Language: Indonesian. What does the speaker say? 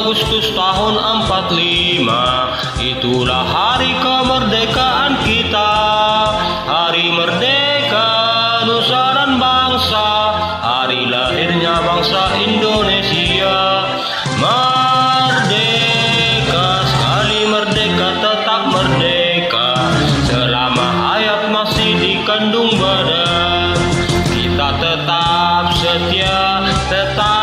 Agustus tahun 45, itulah hari kemerdekaan kita. Hari merdeka nusa dan bangsa, hari lahirnya bangsa Indonesia. Merdeka, sekali merdeka tetap merdeka, selama hayat masih dikandung badan. Kita tetap setia, tetap